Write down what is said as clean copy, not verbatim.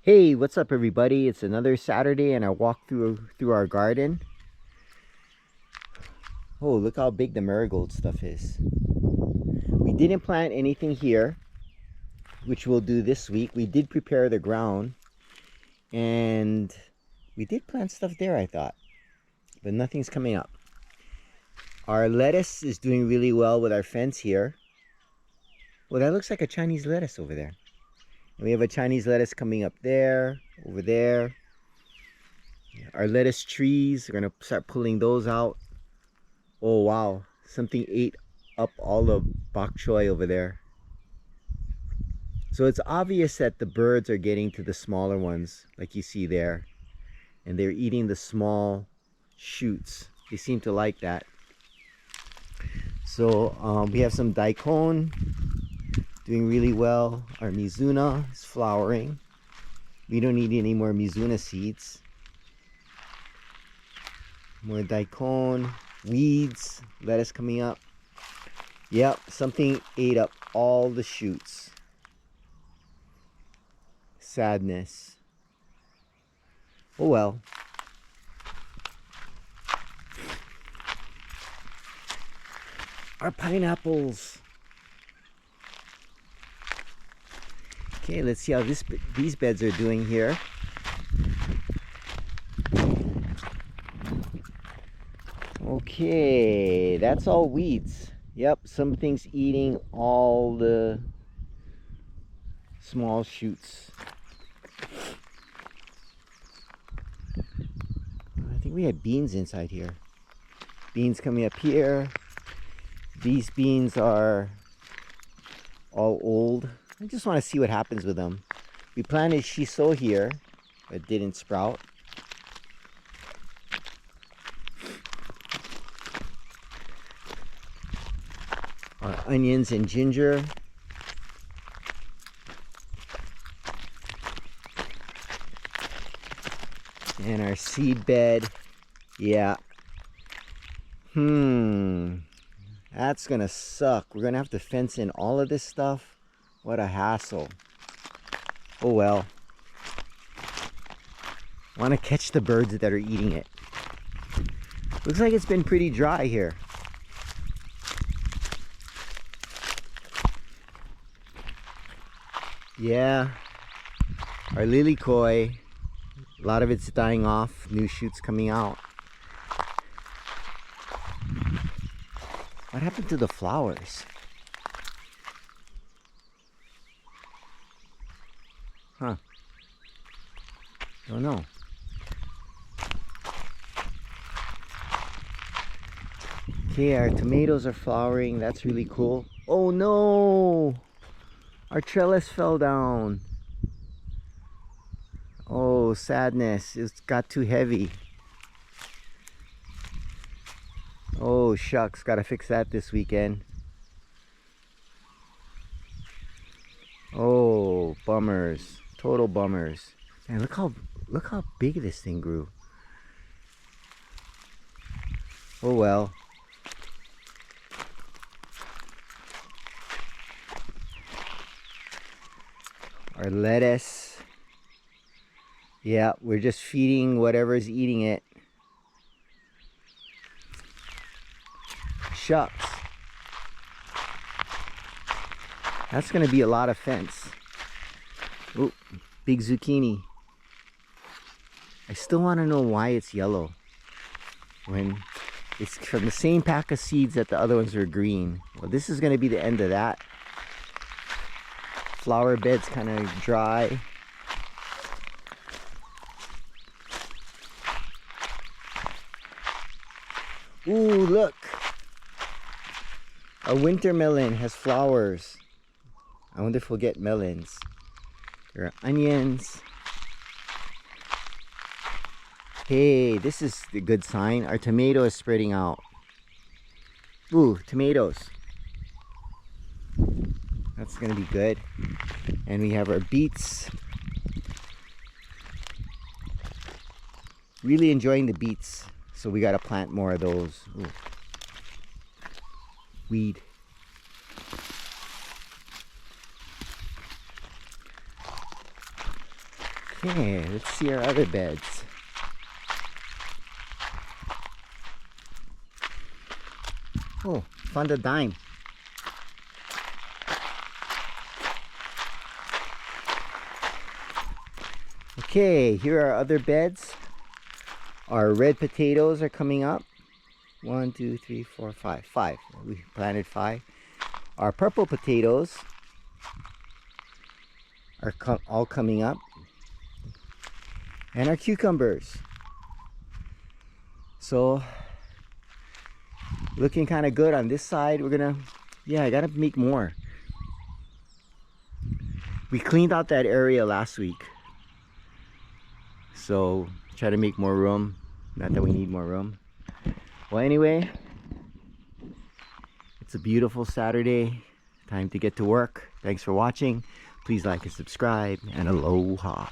Hey, what's up everybody? It's another Saturday and I walk through our garden. Oh, look how big the marigold stuff is. We didn't plant anything here, which we'll do this week. We did prepare the ground and we did plant stuff there, I thought, but nothing's coming up. Our lettuce is doing really well with our fence here. Well, that looks like a Chinese lettuce over there. And we have a Chinese lettuce coming up there, over there. Our lettuce trees, we're gonna start pulling those out. Oh wow, something ate up all the bok choy over there. So it's obvious that the birds are getting to the smaller ones, like you see there. And they're eating the small shoots. They seem to like that. So we have some daikon doing really well. Our mizuna is flowering. We don't need any more mizuna seeds. More daikon, weeds, lettuce coming up. Yep, something ate up all the shoots. Sadness. Oh well. Our pineapples. Okay, let's see how these beds are doing here. Okay, that's all weeds. Yep, something's eating all the small shoots. I think we had beans inside here. Beans coming up here. These beans are all old. I just want to see what happens with them. We planted shiso here, but it didn't sprout. Our onions and ginger. And our seed bed. Yeah. That's gonna suck. We're gonna have to fence in all of this stuff. What a hassle. Oh well. I want to catch the birds that are eating it. Looks like it's been pretty dry here. Yeah. Our lily koi. A lot of it's dying off. New shoots coming out. What happened to the flowers? Huh. Don't know. Okay, our tomatoes are flowering. That's really cool. Oh no! Our trellis fell down. Oh, sadness. It got too heavy. Oh, shucks. Gotta fix that this weekend. Oh, bummers. Total bummers. Man, look how big this thing grew. Oh well. Our lettuce. Yeah, we're just feeding whatever's eating it. Shucks. That's gonna be a lot of fence. Oh, big zucchini. I still want to know why it's yellow when it's from the same pack of seeds that the other ones were green. Well, this is gonna be the end of that. Flower bed's kind of dry. Ooh, look. A winter melon has flowers. I wonder if we'll get melons. There are onions. Hey, this is a good sign. Our tomato is spreading out. Ooh, tomatoes. That's gonna be good. And we have our beets. Really enjoying the beets. So we gotta plant more of those. Ooh. Weed. Okay, let's see our other beds. Oh, found a dime. Okay, here are other beds. Our red potatoes are coming up. 1, 2, 3, 4, 5. 5. We planted 5. Our purple potatoes are all coming up. And our cucumbers. So, looking kind of good on this side. We're gonna, yeah, I gotta make more. We cleaned out that area last week. So, try to make more room. Not that we need more room. Well, anyway, it's a beautiful Saturday. Time to get to work. Thanks for watching. Please like and subscribe, and aloha.